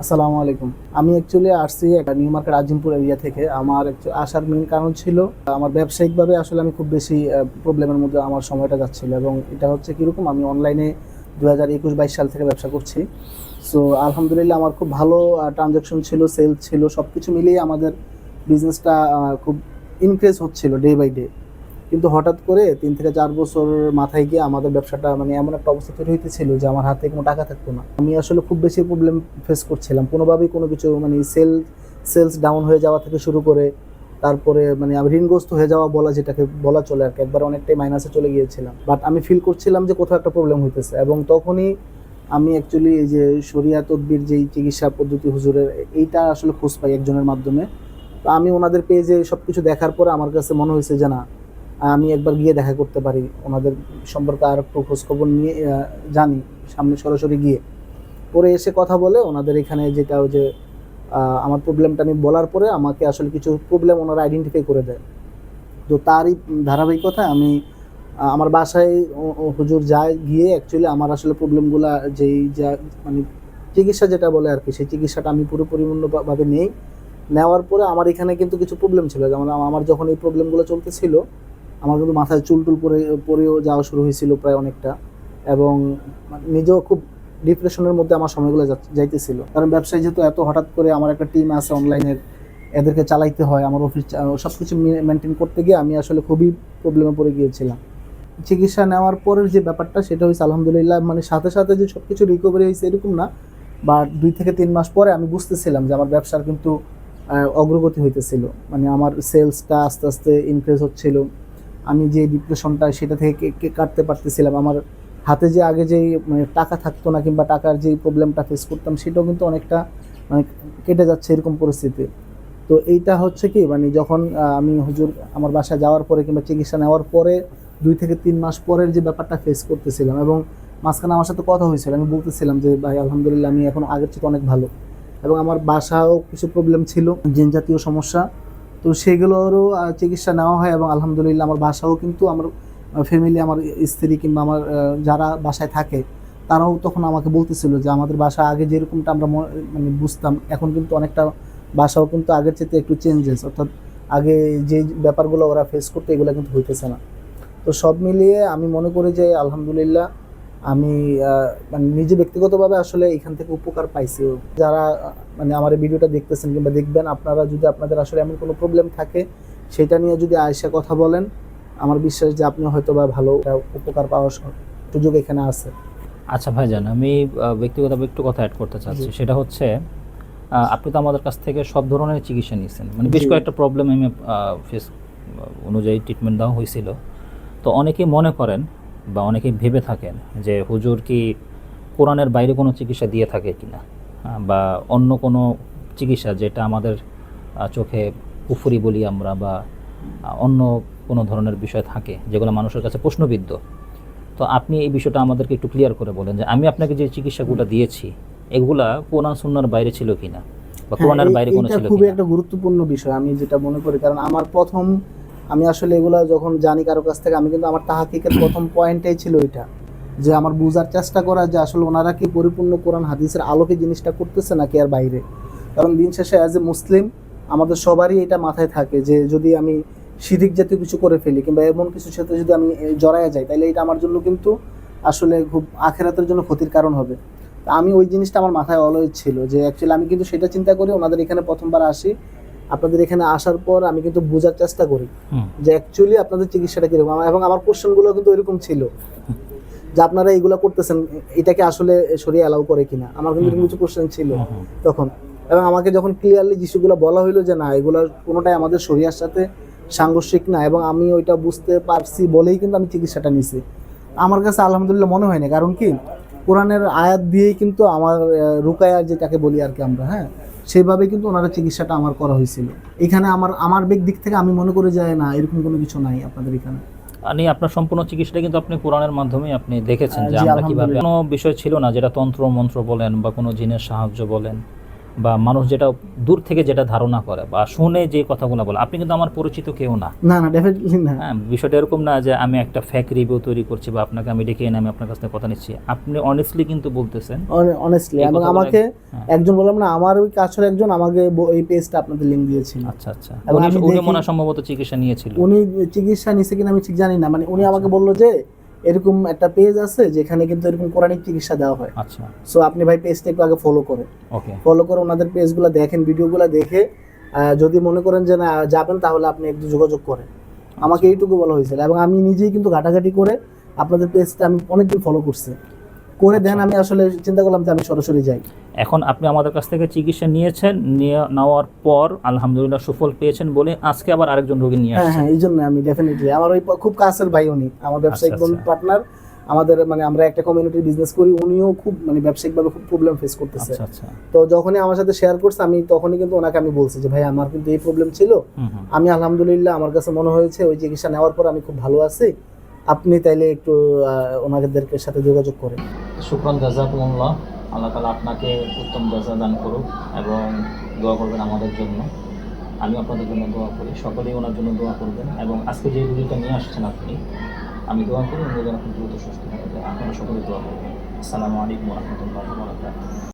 আসসালামু আলাইকুম। আমি অ্যাকচুয়ালি আসছি একটা নিউ মার্কেট আজিমপুর এরিয়া থেকে। আমার আসার মেইন কারণ ছিল আমার ব্যবসায়িকভাবে আসলে আমি খুব বেশি প্রবলেমের মধ্যে আমার সময়টা যাচ্ছিল, এবং এটা হচ্ছে কিরকম, আমি অনলাইনে 2021-22 সাল থেকে ব্যবসা করছি। সো আলহামদুলিল্লাহ আমার খুব ভালো ট্রানজাকশন ছিল, সেল ছিল, সব কিছু মিলিয়ে আমাদের বিজনেসটা খুব ইনক্রিজ হচ্ছিল ডে বাই ডে। কিন্তু হঠাৎ করে 3 থেকে 4 বছর মাথায় গিয়ে আমাদের ব্যবসাটা মানে এমন একটা অবস্থা তৈরি হইতেছিল যে আমার হাতে কোনো টাকা থাকতো না। আমি আসলে খুব বেশি প্রবলেম ফেস করছিলাম, কোনোভাবেই কোনো কিছু মানে সেলস ডাউন হয়ে যাওয়া থেকে শুরু করে তারপরে মানে আমি ঋণগ্রস্ত হয়ে যাওয়া বলা, যেটাকে বলা চলে আর কি, একবার অনেকটাই মাইনাসে চলে গিয়েছিলাম। বাট আমি ফিল করছিলাম যে কোথাও একটা প্রবলেম হইতেছে, এবং তখনই আমি অ্যাকচুয়ালি এই যে শরিয়া তদবির যেই চিকিৎসা পদ্ধতি হুজুরের, এইটা আসলে খোঁজ পাই একজনের মাধ্যমে। তো আমি ওনাদের পেজে সব কিছু দেখার পরে আমার কাছে মনে হয়েছে যে না, আমি একবার গিয়ে দেখা করতে পারি, ওনাদের সম্পর্কে আর একটু খোঁজখবর নিয়ে জানি, সামনে সরাসরি গিয়ে পরে এসে কথা বলে ওনাদের এখানে, যেটা ওই যে আমার প্রবলেমটা আমি বলার পরে আমাকে আসলে কিছু প্রবলেম ওনারা আইডেন্টিফাই করে দেয়। তো তারই ধারাবাহিকতায় আমি আমার বাসায় হুজুর যায়, গিয়ে অ্যাকচুয়ালি আমার আসলে প্রবলেমগুলা যেই যা মানে চিকিৎসা যেটা বলে আর কি, সেই চিকিৎসাটা আমি পুরো পরিপূর্ণভাবে নেই। নেওয়ার পরে আমার এখানে কিন্তু কিছু প্রবলেম ছিল, যেমন আমার যখন এই প্রবলেমগুলো চলতেছিল আমার কিন্তু মাথায় চুল টুল পরেও যাওয়া শুরু হয়েছিল প্রায় অনেকটা, এবং নিজেও খুব ডিপ্রেশনের মধ্যে আমার সময়গুলো যাইতেছিল। কারণ ব্যবসায় যেহেতু এত হঠাৎ করে আমার একটা টিম আছে অনলাইনের, এদেরকে চালাইতে হয়, আমার অফিস সব কিছু মেনটেন করতে গিয়ে আমি আসলে খুবই প্রবলেমে পড়ে গিয়েছিলাম। চিকিৎসা নেওয়ার পরের যে ব্যাপারটা সেটা হয়েছে আলহামদুলিল্লাহ, মানে সাথে সাথে যে সব কিছু রিকভারি হয়েছে এরকম না, বা 2 থেকে 3 মাস পরে আমি বুঝতেছিলাম যে আমার ব্যবসার কিন্তু অগ্রগতি হইতেছিল, মানে আমার সেলসটা আস্তে আস্তে ইনক্রিজ হচ্ছিল। আমি যে ডিপ্রেশনটা সেটা থেকে কাটতে পারতেছিলাম। আমার হাতে যে আগে যেই মানে টাকা থাকতো না, কিংবা টাকার যে প্রবলেমটা ফেস করতাম সেটাও কিন্তু অনেকটা মানে কেটে যাচ্ছে এরকম পরিস্থিতি। তো এইটা হচ্ছে কি, মানে যখন আমি হুজুর আমার বাসায় যাওয়ার পরে কিংবা চিকিৎসা নেওয়ার পরে 2 থেকে 3 মাস পরের যে ব্যাপারটা ফেস করতেছিলাম, এবং মাঝখানে আমার সাথে কথা হয়েছিল, আমি বলতেছিলাম যে ভাই আলহামদুলিল্লাহ আমি এখন আগের থেকে অনেক ভালো। এবং আমার বাসাও কিছু প্রবলেম ছিল, জিন জাতীয় সমস্যা, তো সেগুলোরও চিকিৎসা নেওয়া হয়, এবং আলহামদুলিল্লাহ আমার বাসাও কিন্তু আমার ফ্যামিলি, আমার স্ত্রী কিংবা আমার যারা বাসায় থাকে তারাও তখন আমাকে বলতেছিল যে আমাদের বাসা আগে যেরকমটা আমরা মানে বুঝতাম, এখন কিন্তু অনেকটা বাসাও কিন্তু আগের চেয়ে একটু চেঞ্জেস, অর্থাৎ আগে যে ব্যাপারগুলো ওরা ফেস করতো এগুলো কিন্তু হইতেছে না। তো সব মিলিয়ে আমি মনে করি যে আলহামদুলিল্লাহ আমি মানে নিজে ব্যক্তিগতভাবে আসলে এখান থেকে উপকার পাইছি। যারা মানে আমার এই ভিডিওটা দেখতেছেন কিংবা দেখবেন, আপনারা যদি আপনাদের আসলে এমন কোনো প্রবলেম থাকে সেটা নিয়ে যদি আয়সা কথা বলেন, আমার বিশ্বাস যে আপনি হয়তো বা ভালো উপকার পাওয়ার সুযোগ এখানে আছে। আচ্ছা ভাইজান, আমি ব্যক্তিগতভাবে একটু কথা অ্যাড করতে চাচ্ছি। সেটা হচ্ছে আপনি তো আমাদের কাছ থেকে সব ধরনের চিকিৎসা নিয়েছেন, মানে বেশ কয়েকটা প্রবলেম আমি ফেস অনুযায়ী ট্রিটমেন্ট দেওয়া হয়েছিল। তো অনেকেই মনে করেন বা অনেকেই ভেবে থাকেন যে হুজুর কি কোরআনের বাইরে কোনো চিকিৎসা দিয়ে থাকে কিনা, বা অন্য কোনো চিকিৎসা যেটা আমাদের চোখে কুফরি বলি আমরা, বা অন্য কোনো ধরনের বিষয় থাকে যেগুলো মানুষের কাছে প্রশ্নবিদ্ধ। তো আপনি এই বিষয়টা আমাদেরকে একটু ক্লিয়ার করে বলেন যে আমি আপনাকে যে চিকিৎসাগুলো দিয়েছি এগুলা কোরআন সুন্নাহর বাইরে ছিল কিনা, বা হ্যাঁ, কোরআনের বাইরে কোনো এটা ছিল খুবই কিনা। একটা গুরুত্বপূর্ণ বিষয় আমি যেটা মনে করি, কারণ আমার প্রথম আমি আসলে এগুলা যখন জানি কারো কাছ থেকে, আমি কিন্তু আমার তাহাকিকের প্রথম পয়েন্টটাই ছিল এটা, যে আমার বোঝার চেষ্টা করা যে আসলে ওনারা কি পরিপূর্ণ কোরআন হাদিসের আলোকে জিনিসটা করতেছে নাকি আর বাইরে। কারণ দিন শেষে অ্যাজ এ মুসলিম আমাদের সবারই এটা মাথায় থাকে যে যদি আমি শিরিক জাতীয় কিছু করে ফেলি কিংবা এমন কিছুর সাথে যদি আমি জড়ায়া যাই, তাহলে এটা আমার জন্য কিন্তু আসলে খুব আখেরাতের জন্য ক্ষতির কারণ হবে। তা আমি ওই জিনিসটা আমার মাথায় অলওয়েজ ছিল, যে অ্যাকচুয়ালি আমি কিন্তু সেটা চিন্তা করি ওনাদের এখানে প্রথমবার আসি, আপনাদের এখানে আসার পর আমি কিন্তু বোঝার চেষ্টা করি যে অ্যাকচুয়ালি আপনাদের চিকিৎসাটা কিরকম, এবং আমার কোশ্চেনগুলো কিন্তু এরকম ছিল যে আপনারা এইগুলো করতেছেন এটাকে আসলে শরীয়ত অ্যালাউ করে কিনা, আমার কিন্তু এরকম কিছু কোশ্চেন ছিল তখন। এবং আমাকে যখন ক্লিয়ারলি জিনিসগুলো বলা হইলো যে না, এগুলো কোনোটাই আমাদের শরীয়তের সাথে সাংঘর্ষিক না, এবং আমি ওইটা বুঝতে পারছি বলেই কিন্তু আমি চিকিৎসাটা নিছি। আমার কাছে আলহামদুলিল্লাহ মনে হয়নি, কারণ কি কোরআনের আয়াত দিয়েই কিন্তু আমার রুকায়া যেটাকে বলি আর কি আমরা, হ্যাঁ, সেভাবে কিন্তু ওনারা চিকিৎসাটা আমার করা হয়েছিল। এখানে আমার দিক থেকে আমি মনে করি যায় না এরকম কোনো কিছু নাই আপনাদের এখানে। মানে আপনার সম্পূর্ণ চিকিৎসাটা কিন্তু আপনি কোরআনের মাধ্যমেই আপনি দেখেছেন যে জি আমরা কিভাবে, আলহামদুলিল্লাহ। কোনো বিষয় ছিল না যেটা তন্ত্র মন্ত্র বলেন বা কোনো জিনের সাহায্য বলেন বা মানুষ যেটা দূর থেকে যেটা ধারণা করে বা শুনে যে কথাগুলো বলে, আপনি কিন্তু আমার পরিচিত কেউ না। না না, ডেফিনেটলি না। হ্যাঁ, বিষয়টা এরকম না যে আমি একটা ফেক রিভিউ তৈরি করছি বা আপনাকে আমি ডেকে এনে আমি আপনার কাছ থেকে কথা নিচ্ছি। আপনি অনেস্টলি কিন্তু বলতেছেন অনেস্টলি, এই এবং কথাগুলো আমাকে হ্যাঁ। একজন বললাম না, আমার ওই কাছের একজন আমাকে এই পেজটা আপনাদের লিংক দিয়েছিল। আচ্ছা আচ্ছা, এবং উনি আমি উনি দেখি- মনে হয় সম্ভবত চিকিৎসা নিয়েছিল। উনি চিকিৎসা নিছে কিনা আমি ঠিক জানি না, মানে উনি আচ্ছা। আমাকে বললো যে এরকম একটা পেজ আছে যেখানে কিন্তু এরকম কোরআনিক চিকিৎসা দেওয়া হয়। আচ্ছা, সো আপনি ভাই পেজটা একটু আগে ফলো করেন, ওকে। ফলো করে ওনাদের পেজগুলো দেখেন, ভিডিওগুলো দেখে যদি মনে করেন যে না যাবেন, তাহলে আপনি একটু যোগাযোগ করেন। আমাকে এইটুকু বলা হয়েছিল, এবং আমি নিজেই কিন্তু ঘাটাঘাটি করে আপনাদের পেজটা আমি অনেকদিন ফলো করছি, করে দেন আমি আসলে চিন্তা করলাম যে আমি সরাসরি যাই। এখন আপনি আমাদের কাছ থেকে চিকিৎসা নিয়েছেন, নেওয়ার পর আলহামদুলিল্লাহ সুফল পেয়েছেন বলে আজকে আবার আরেকজন রোগী নিয়ে হ্যাঁ আসছেন। হ্যাঁ, এই জন্য আমি ডেফিনেটলি, আমার ওই খুব কাছের ভাই উনি, আমার ব্যবসায়িক আচ্ছা, আচ্ছা। পার্টনার, আমাদের মানে আমরা একটা কমিউনিটির বিজনেস করি, উনিও খুব মানে ব্যবসায়িকভাবে খুব প্রবলেম ফেস করতেছে। আচ্ছা আচ্ছা। তো যখনই আমার সাথে শেয়ার করছে, আমি তখনই কিন্তু ওনাকে আমি বলছি যে ভাই আমার কিন্তু এই প্রবলেম ছিল, হুম হুম। আমি আলহামদুলিল্লাহ আমার কাছে মনে হয়েছে ওই চিকিৎসা নেওয়ার পর আমি খুব ভালো আছি, আপনি তাইলে একটু ওনাদেরকে সাথে যোগাযোগ করেন। শুকরান জাযাকুমুল্লাহ, আল্লাহ তাআলা আপনাকে উত্তম জাযা দান করুক এবং দোয়া করবেন আমাদের জন্য। আমি আপনাদের জন্য দোয়া করি, সকলেই ওনার জন্য দোয়া করবেন। এবং আজকে যে রোগীটা নিয়ে আসছেন আপনি, আমি দোয়া করি উনি যেন খুব দ্রুত সুস্থ হয়ে যায়। আপনারা সকলে দোয়া করবেন। আসসালামু আলাইকুম ওয়া রাহমাতুল্লাহি ওয়া বারাকাতুহু।